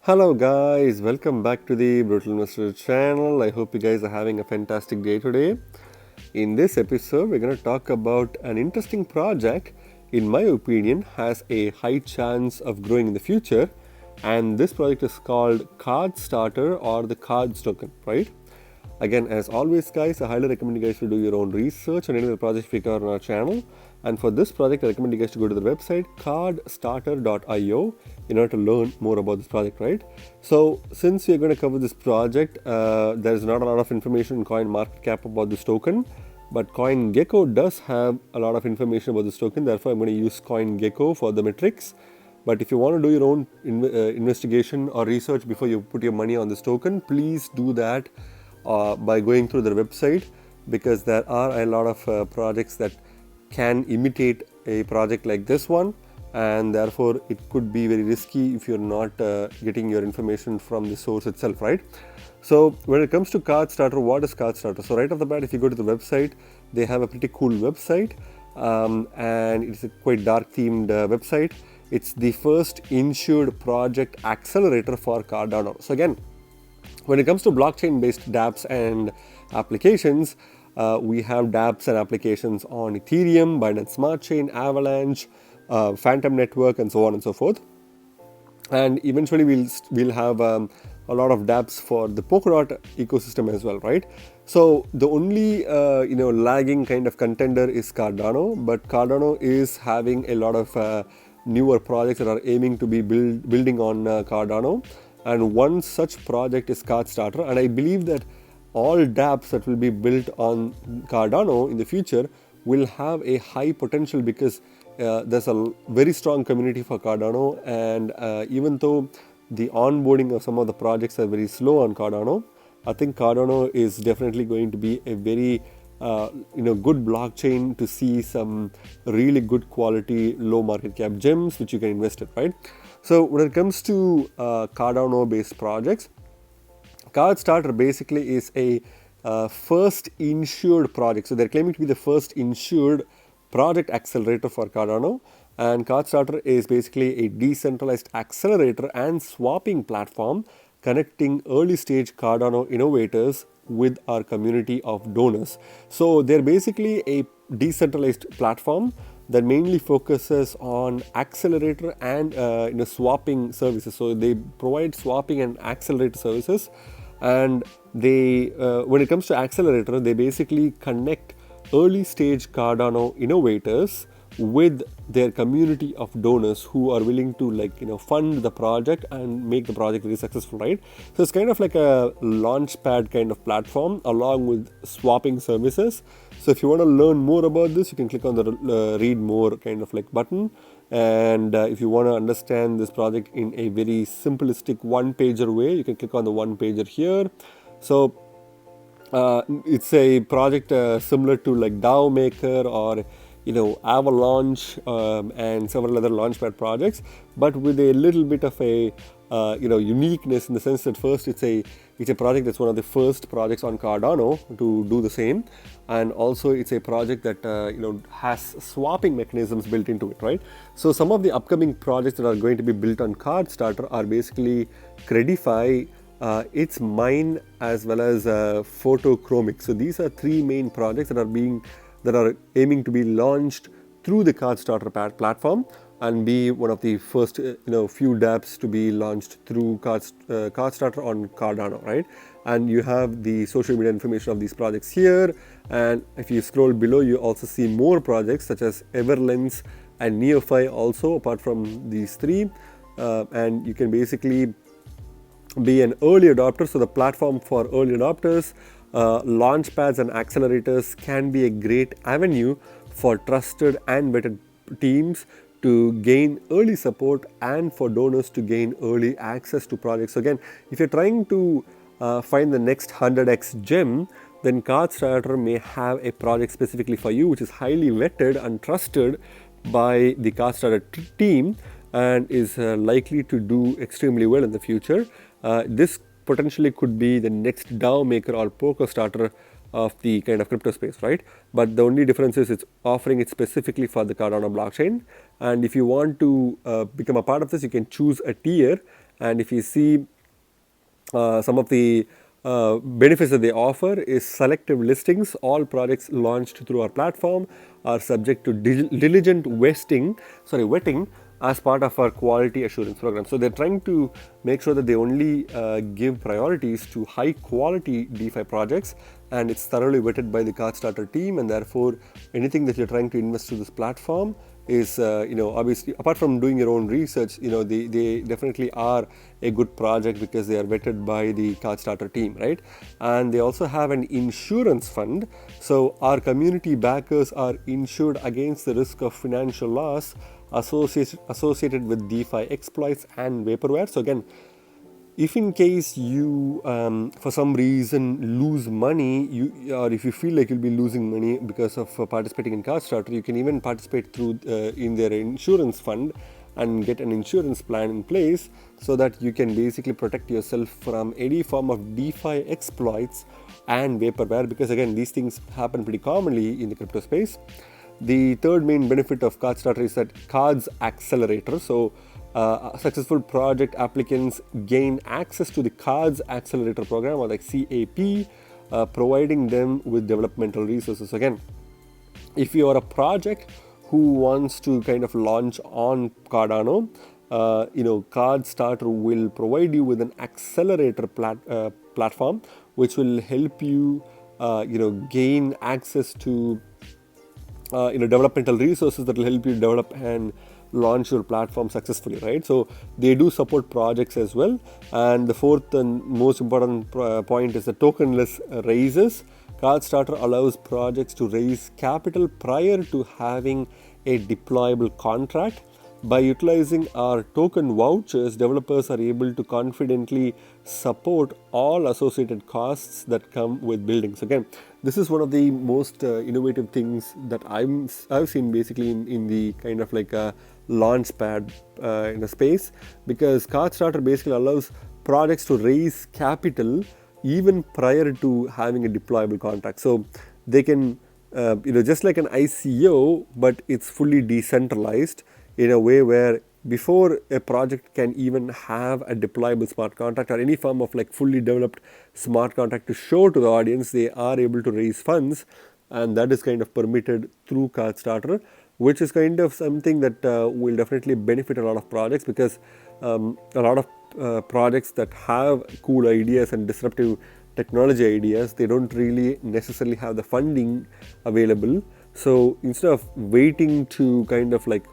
Hello guys, welcome back to the Brutal Investor channel. I hope you guys are having a fantastic day today. In this episode, we're going to talk about an interesting project, in my opinion, has a high chance of growing in the future. And this project is called Cards Starter or the Cards Token, right? Again, as always guys, I highly recommend you guys to do your own research on any of the projects we cover on our channel. And for this project, I recommend you guys to go to the website cardstarter.io in order to learn more about this project, right? So since we're going to cover this project, there is not a lot of information in CoinMarketCap about this token, but CoinGecko does have a lot of information about this token. Therefore, I'm going to use CoinGecko for the metrics. But if you want to do your own investigation or research before you put your money on this token, please do that by going through their website, because there are a lot of projects that can imitate a project like this one, and therefore it could be very risky if you're not getting your information from the source itself, right? So when it comes to Card Starter, what is Card Starter? So right off the bat, if you go to the website, they have a pretty cool website, and it's a quite dark themed website. It's the first insured project accelerator for Cardano. So again, when it comes to blockchain-based dApps and applications, we have dApps and applications on Ethereum, Binance Smart Chain, Avalanche, Phantom Network, and so on and so forth. And eventually, we'll have a lot of dApps for the Polkadot ecosystem as well, right? So the only lagging kind of contender is Cardano, but Cardano is having a lot of newer projects that are aiming to be building on Cardano. And one such project is Card Starter, and I believe that all dApps that will be built on Cardano in the future will have a high potential, because there's a very strong community for Cardano, and even though the onboarding of some of the projects are very slow on Cardano, I think Cardano is definitely going to be a very good blockchain to see some really good quality low market cap gems which you can invest in, right? So when it comes to Cardano based projects, Card Starter basically is a first insured project. So they're claiming to be the first insured project accelerator for Cardano, and Card Starter is basically a decentralized accelerator and swapping platform connecting early stage Cardano innovators with our community of donors. So they're basically a decentralized platform that mainly focuses on accelerator and swapping services. So they provide swapping and accelerator services, and they when it comes to accelerator, they basically connect early stage Cardano innovators with their community of donors who are willing to fund the project and make the project very successful, right? So it's kind of like a launchpad kind of platform along with swapping services. So if you want to learn more about this, you can click on the read more kind of like button. And if you want to understand this project in a very simplistic one-pager way, you can click on the one-pager here. So it's a project similar to like DAO Maker or Avalanche and several other launchpad projects, but with a little bit of a uniqueness, in the sense that first it's a project that's one of the first projects on Cardano to do the same, and also it's a project that has swapping mechanisms built into it, right? So some of the upcoming projects that are going to be built on Card Starter are basically Credify, its Mine, as well as Photochromic. So these are three main projects that are aiming to be launched through the Card Starter platform and be one of the first few dApps to be launched through Card Starter on Cardano, right? And you have the social media information of these projects here, and if you scroll below, you also see more projects such as Everlens and Neophi also, apart from these three, and you can basically be an early adopter. So the platform for early adopters, launchpads and accelerators can be a great avenue for trusted and vetted teams to gain early support and for donors to gain early access to projects. So again, if you're trying to find the next 100x gem, then Card Starter may have a project specifically for you, which is highly vetted and trusted by the Card Starter team and is likely to do extremely well in the future. This potentially could be the next DAO Maker or Polka Starter of the kind of crypto space, right? But the only difference is it's offering it specifically for the Cardano blockchain. And if you want to become a part of this, you can choose a tier And if you see some of the benefits that they offer is selective listings. All projects launched through our platform are subject to diligent vetting as part of our quality assurance program. So they're trying to make sure that they only give priorities to high quality DeFi projects, and it's thoroughly vetted by the CardStarter team, and therefore anything that you're trying to invest to this platform is obviously, apart from doing your own research, they definitely are a good project because they are vetted by the CardStarter team, right? And they also have an insurance fund, so our community backers are insured against the risk of financial loss associated with DeFi exploits and vaporware. So again, if in case you for some reason lose money, or if you feel like you'll be losing money because of participating in CardStarter, you can even participate through in their insurance fund and get an insurance plan in place, so that you can basically protect yourself from any form of DeFi exploits and vaporware, because again, these things happen pretty commonly in the crypto space. The third main benefit of CardStarter is that Cards Accelerator. So successful project applicants gain access to the Cards Accelerator program, or like CAP, providing them with developmental resources. Again, if you are a project who wants to kind of launch on Cardano, CardStarter will provide you with an accelerator platform, which will help you, gain access to developmental resources that will help you develop and launch your platform successfully, right? So they do support projects as well. And the fourth and most important point is the tokenless raises. CardStarter allows projects to raise capital prior to having a deployable contract. By utilizing our token vouchers, developers are able to confidently support all associated costs that come with building. So again, this is one of the most innovative things that I've seen basically in the kind of like a launch pad in a space, because CardStarter basically allows projects to raise capital even prior to having a deployable contract. So they can, just like an ICO, but it's fully decentralized in a way where before a project can even have a deployable smart contract or any form of like fully developed smart contract to show to the audience, they are able to raise funds, and that is kind of permitted through CardStarter, which is kind of something that will definitely benefit a lot of projects, because a lot of projects that have cool ideas and disruptive technology ideas, they don't really necessarily have the funding available. So instead of waiting to kind of like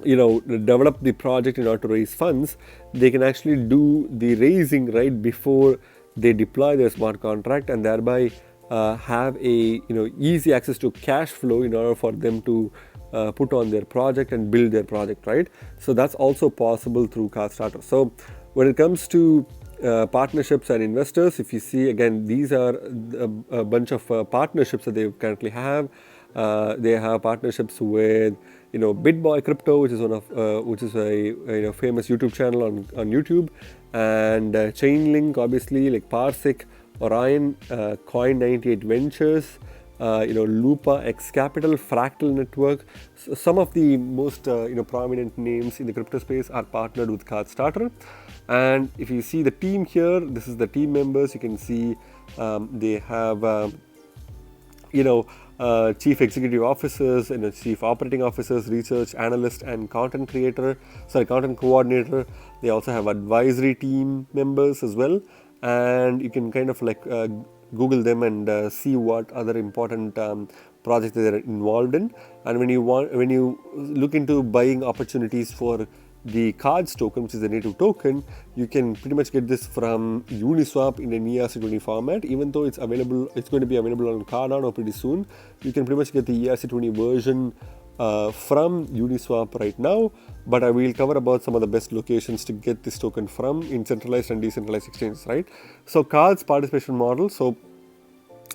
develop the project in order to raise funds, they can actually do the raising right before they deploy their smart contract, and thereby have a easy access to cash flow in order for them to put on their project and build their project, right? So that's also possible through CardStarter. So when it comes to partnerships and investors, if you see, again, these are a bunch of partnerships that they currently have. They have partnerships with BitBoy Crypto, which is which is a famous YouTube channel on YouTube, and Chainlink, obviously, like Parsec, Orion, Coin98 Ventures, Lupa X Capital, Fractal Network. So some of the most prominent names in the crypto space are partnered with CardStarter. And if you see the team here, this is the team members. You can see they have chief executive officers and chief operating officers, research analyst, and content coordinator. They also have advisory team members as well, and you can kind of like Google them and see what other important projects they are involved in. And when you look into buying opportunities for the Cards token, which is the native token, you can pretty much get this from Uniswap in an ERC20 format. Even though it's going to be available on Cardano pretty soon, you can pretty much get the ERC20 version from Uniswap right now. But I will cover about some of the best locations to get this token from in centralized and decentralized exchanges, right? So Cards participation model. So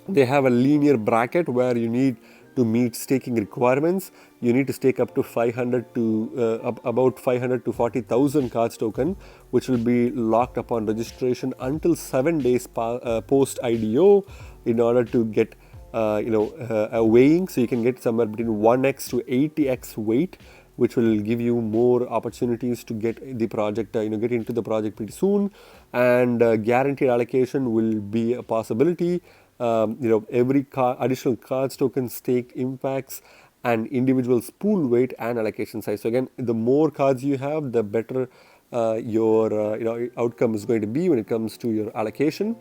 they have a linear bracket where you need to meet staking requirements. You need to stake up to 500 to about 500 to 40,000 Cards token, which will be locked upon registration until 7 days post IDO, in order to get a weighing. So you can get somewhere between 1x to 80x weight which will give you more opportunities to get the project, get into the project pretty soon. And guaranteed allocation will be a possibility. Every additional cards token stake impacts an individual's pool weight and allocation size. So again, the more cards you have, the better your outcome is going to be when it comes to your allocation.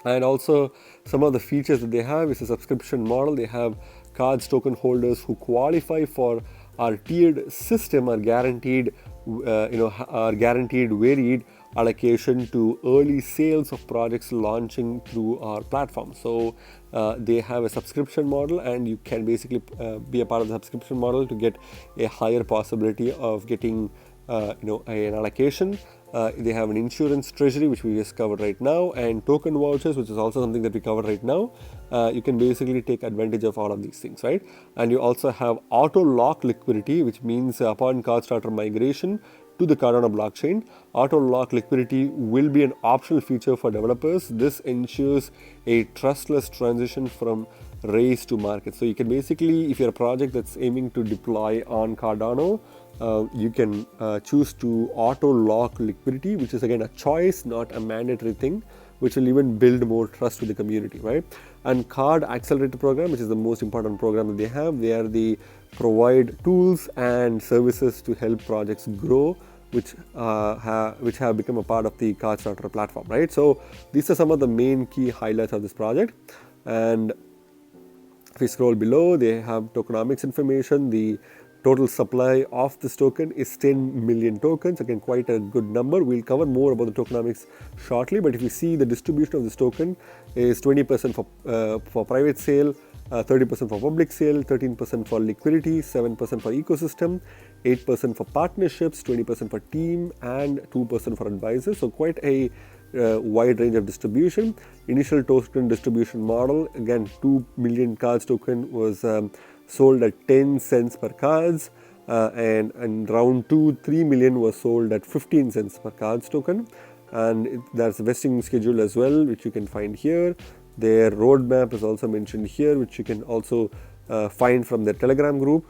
And also some of the features that they have is a subscription model. They have cards token holders who qualify for our tiered system are guaranteed varied allocation to early sales of projects launching through our platform. So they have a subscription model, and you can basically be a part of the subscription model to get a higher possibility of getting an allocation. They have an insurance treasury, which we just covered right now, and token vouchers, which is also something that we covered right now. You can basically take advantage of all of these things, right? And you also have auto lock liquidity, which means upon CardStarter migration to the Cardano blockchain, auto lock liquidity will be an optional feature for developers. This ensures a trustless transition from raise to market. So you can basically, if you're a project that's aiming to deploy on Cardano, you can choose to auto lock liquidity, which is again a choice, not a mandatory thing, which will even build more trust with the community, right? And Card Accelerator program, which is the most important program that they provide tools and services to help projects grow, which have become a part of the CardStarter platform, right? So these are some of the main key highlights of this project. And if we scroll below, they have tokenomics information. The total supply of this token is 10 million tokens. Again, quite a good number. We'll cover more about the tokenomics shortly. But if you see, the distribution of this token is 20% for private sale, 30% for public sale, 13% for liquidity, 7% for ecosystem, 8% for partnerships, 20% for team, and 2% for advisors. So quite a wide range of distribution. Initial token distribution model, again, 2 million cards token was sold at 10 cents per cards, and round 3 million was sold at 15 cents per cards token. And there's a vesting schedule as well, which you can find here. Their roadmap is also mentioned here, which you can also find from their Telegram group.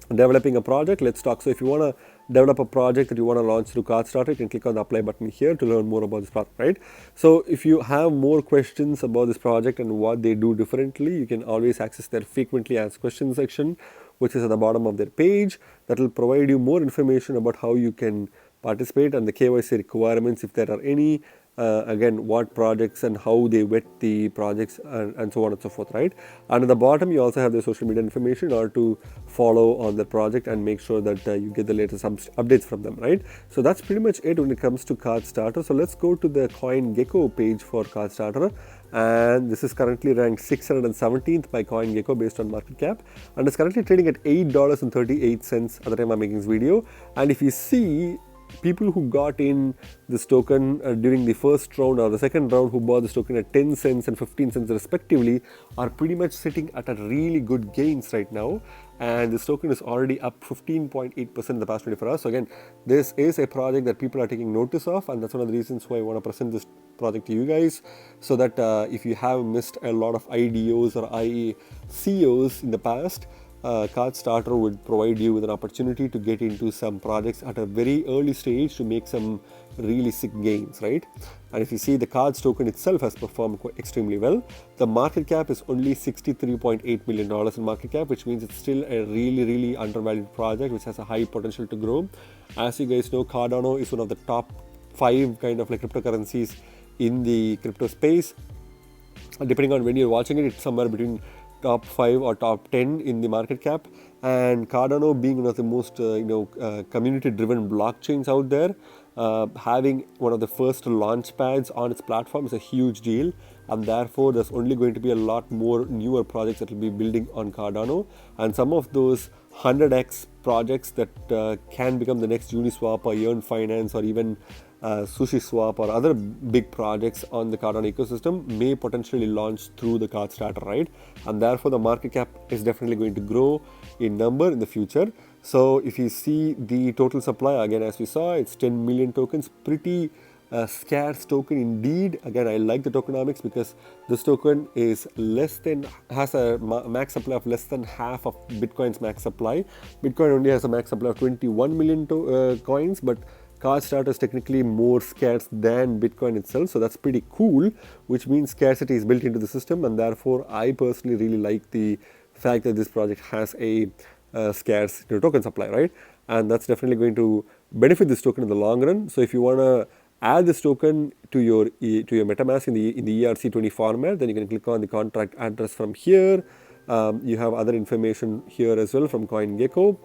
Developing a project, let's talk. So if you want to develop a project that you want to launch through CardStarter, you can click on the apply button here to learn more about this project, right? So if you have more questions about this project and what they do differently, you can always access their frequently asked questions section, which is at the bottom of their page. That will provide you more information about how you can participate and the KYC requirements, if there are any. Again, what projects and how they vet the projects, and so on and so forth, right? And at the bottom, you also have the social media information in order to follow on the project and make sure that you get the latest updates from them, right? So that's pretty much it when it comes to CardStarter. So let's go to the CoinGecko page for CardStarter. And this is currently ranked 617th by CoinGecko based on market cap, and it's currently trading at $8.38 at the time I'm making this video. And if you see, people who got in this token during the first round or the second round, who bought this token at 10 cents and 15 cents respectively, are pretty much sitting at a really good gains right now. And this token is already up 15.8% in the past 24 hours. So again, this is a project that people are taking notice of, and that's one of the reasons why I want to present this project to you guys, so that if you have missed a lot of IDOs or ICOs in the past, CardStarter would provide you with an opportunity to get into some projects at a very early stage to make some really sick gains, right? And if you see, the cards token itself has performed extremely well. The market cap is only $63.8 million in market cap, which means it's still a really undervalued project which has a high potential to grow. As you guys know, Cardano is one of the top 5 kind of like cryptocurrencies in the crypto space. Depending on when you're watching it, it's somewhere between top 5 or top 10 in the market cap. And Cardano, being one of the most community-driven blockchains out there, having one of the first launch pads on its platform is a huge deal. And therefore, there's only going to be a lot more newer projects that will be building on Cardano. And some of those 100x projects that can become the next Uniswap or Yearn Finance or even SushiSwap or other big projects on the Cardano ecosystem may potentially launch through the CardStarter, right? And therefore, the market cap is definitely going to grow in number in the future. So if you see the total supply, again, as we saw, it's 10 million tokens, pretty scarce token indeed. Again, I like the tokenomics because this token is has a max supply of less than half of Bitcoin's max supply. Bitcoin only has a max supply of 21 million coins, but CardStarter is technically more scarce than Bitcoin itself, so that's pretty cool, which means scarcity is built into the system, and therefore I personally really like the fact that this project has a scarce token supply, right? And that's definitely going to benefit this token in the long run. So if you want to add this token to your MetaMask in the ERC20 format, then you can click on the contract address from here. You have other information here as well from CoinGecko.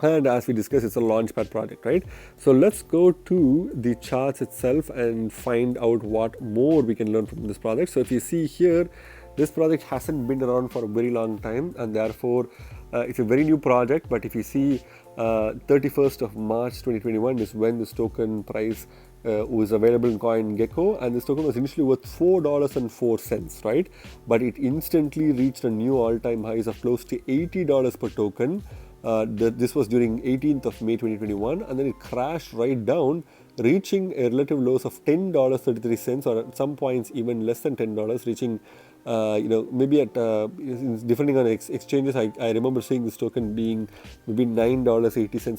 And as we discussed, it's a launchpad project, right? So let's go to the charts itself and find out what more we can learn from this project. So if you see here, this project hasn't been around for a very long time, and therefore it's a very new project. But if you see 31st of March 2021 is when this token price was available in CoinGecko, and this token was initially worth $4.04, right? But it instantly reached a new all-time highs of close to $80 per token. This was during 18th of May 2021, and then it crashed right down, reaching a relative lows of $10.33, or at some points even less than $10, reaching maybe at depending on exchanges. I remember seeing this token being maybe $9.80 or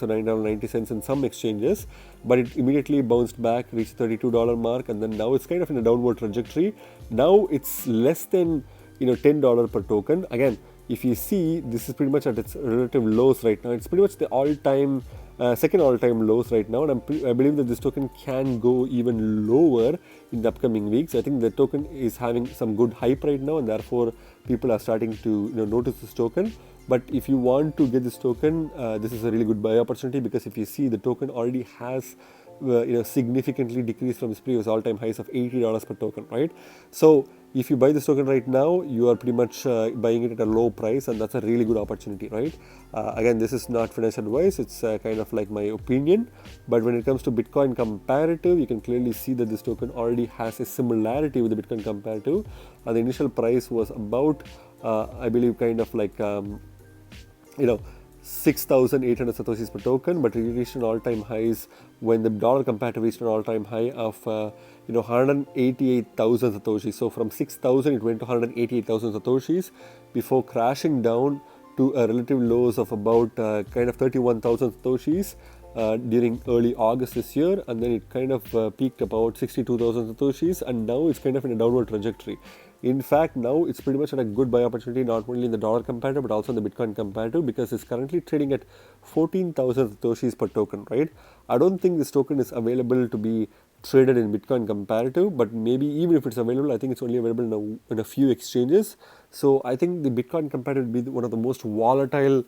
$9.90 in some exchanges, but it immediately bounced back, reached $32 mark, and then now it's kind of in a downward trajectory. Now it's less than $10 per token. Again, if you see, this is pretty much at its relative lows right now. It's pretty much the second all-time lows right now, and I believe that this token can go even lower in the upcoming weeks. I think the token is having some good hype right now, and therefore people are starting to notice this token. But if you want to get this token, this is a really good buy opportunity, because if you see, the token already has significantly decreased from its previous all-time highs of $80 per token, right? So if you buy this token right now, you are pretty much buying it at a low price, and that's a really good opportunity, right? Again, this is not financial advice, it's kind of like my opinion. But when it comes to Bitcoin comparative, you can clearly see that this token already has a similarity with the Bitcoin comparative. The initial price was about, I believe, kind of like 6,800 satoshis per token, but it reached an all-time highs when the dollar comparative reached an all-time high of 188,000 satoshis. So from 6,000 it went to 188,000 satoshis before crashing down to a relative lows of about kind of 31,000 satoshis during early August this year, and then it kind of peaked about 62,000 satoshis, and now it's kind of in a downward trajectory. In fact, now it's pretty much at a good buy opportunity, not only in the dollar comparative but also in the Bitcoin comparative, because it's currently trading at 14,000 satoshis per token, right? I don't think this token is available to be traded in Bitcoin comparative, but maybe even if it's available, I think it's only available in a few exchanges. So I think the Bitcoin comparative will be one of the most volatile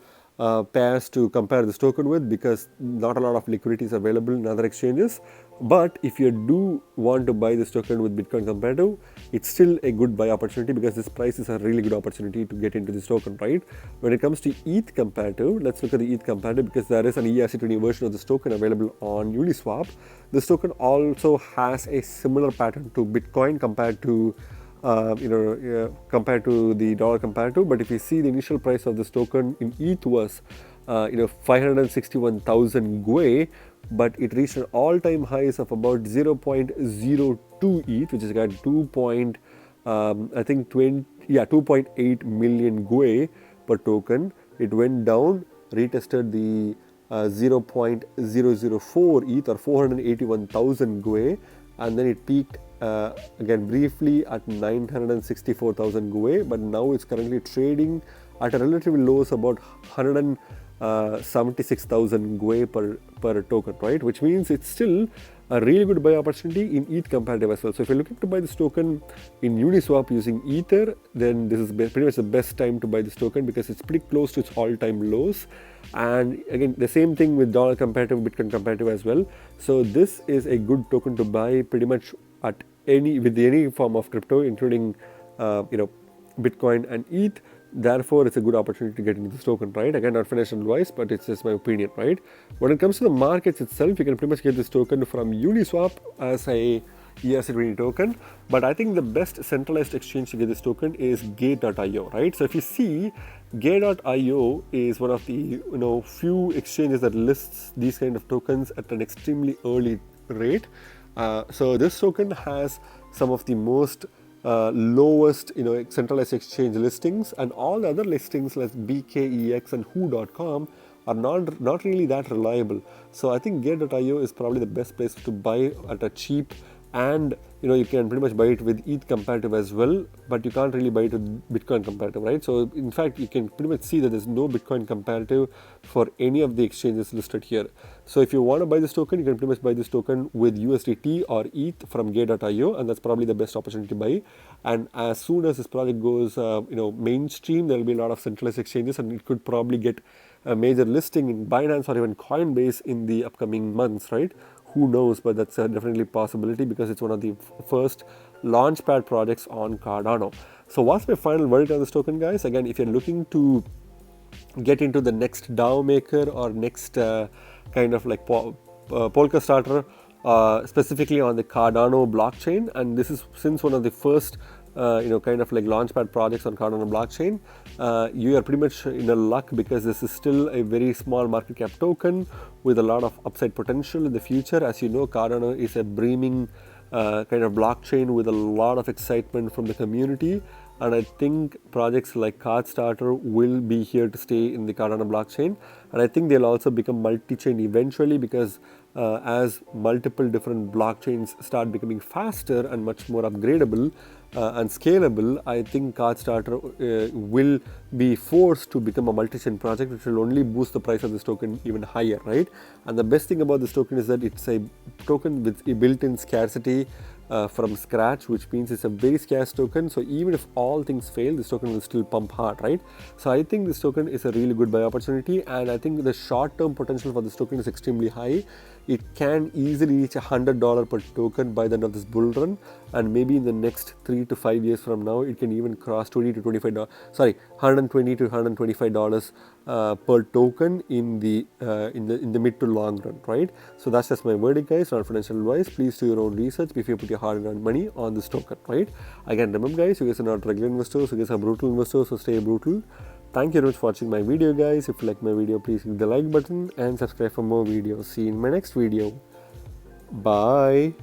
pairs to compare this token with, because not a lot of liquidity is available in other exchanges. But if you do want to buy this token with Bitcoin comparative, it's still a good buy opportunity, because this price is a really good opportunity to get into this token, right? When it comes to ETH comparative, let's look at the ETH comparative, because there is an ERC20 version of this token available on Uniswap. This token also has a similar pattern to Bitcoin compared to compared to the dollar comparative. But if you see, the initial price of this token in ETH was 561,000 GUI, but it reached an all-time highs of about 0.02 ETH, which is got 2.8 million GUI per token. It went down, retested the 0.004 ETH, or 481,000 GUI, and then it peaked again briefly at 964,000 GUI, but now it's currently trading at a relatively lows about 176,000 GUI per token, right? Which means it's still a really good buy opportunity in ETH comparative as well. So if you're looking to buy this token in Uniswap using Ether, then this is pretty much the best time to buy this token, because it's pretty close to its all-time lows. And again, the same thing with dollar comparative, Bitcoin comparative as well. So this is a good token to buy pretty much at with any form of crypto, including Bitcoin and ETH. Therefore, it's a good opportunity to get into this token, right? Again, not financial advice, but it's just my opinion, right? When it comes to the markets itself, you can pretty much get this token from Uniswap as a ERC20 token. But I think the best centralized exchange to get this token is Gate.io, right? So if you see, Gate.io is one of the few exchanges that lists these kind of tokens at an extremely early rate. So this token has some of the most lowest, centralized exchange listings, and all the other listings like BKEX and Who.com are not really that reliable. So I think Gate.io is probably the best place to buy at a cheap, and you can pretty much buy it with ETH comparative as well, but you can't really buy it with Bitcoin comparative, right? So in fact, you can pretty much see that there's no Bitcoin comparative for any of the exchanges listed here. So if you want to buy this token, you can pretty much buy this token with USDT or ETH from Gate.io, and that's probably the best opportunity to buy. And as soon as this project goes, mainstream, there will be a lot of centralized exchanges, and it could probably get a major listing in Binance or even Coinbase in the upcoming months, right? Who knows, but that's definitely a possibility because it's one of the first launchpad projects on Cardano. So what's my final verdict on this token, guys? Again, if you're looking to get into the next DAO maker or next kind of like Polka starter, specifically on the Cardano blockchain, and this is since one of the first kind of like launchpad projects on Cardano blockchain, you are pretty much in a luck because this is still a very small market cap token with a lot of upside potential in the future. As you know, Cardano is a breaming kind of blockchain with a lot of excitement from the community, and I think projects like CardStarter will be here to stay in the Cardano blockchain, and I think they'll also become multi-chain eventually because as multiple different blockchains start becoming faster and much more upgradable and scalable, I think CardStarter will be forced to become a multi-chain project, which will only boost the price of this token even higher, right? And the best thing about this token is that it's a token with a built-in scarcity from scratch, which means it's a very scarce token. So even if all things fail, this token will still pump hard, right? So I think this token is a really good buy opportunity, and I think the short-term potential for this token is extremely high. It can easily reach $100 per token by the end of this bull run, and maybe in the next 3 to 5 years from now, it can even cross $120 to $125 per token in the mid to long run, right? So that's just my verdict, guys. Not financial advice. Please do your own research before you put your hard-earned money on this token, right? Again, remember, guys, you guys are not regular investors. You guys are brutal investors, so stay brutal. Thank you very much for watching my video, guys. If you like my video, please hit the like button and subscribe for more videos. See you in my next video. Bye.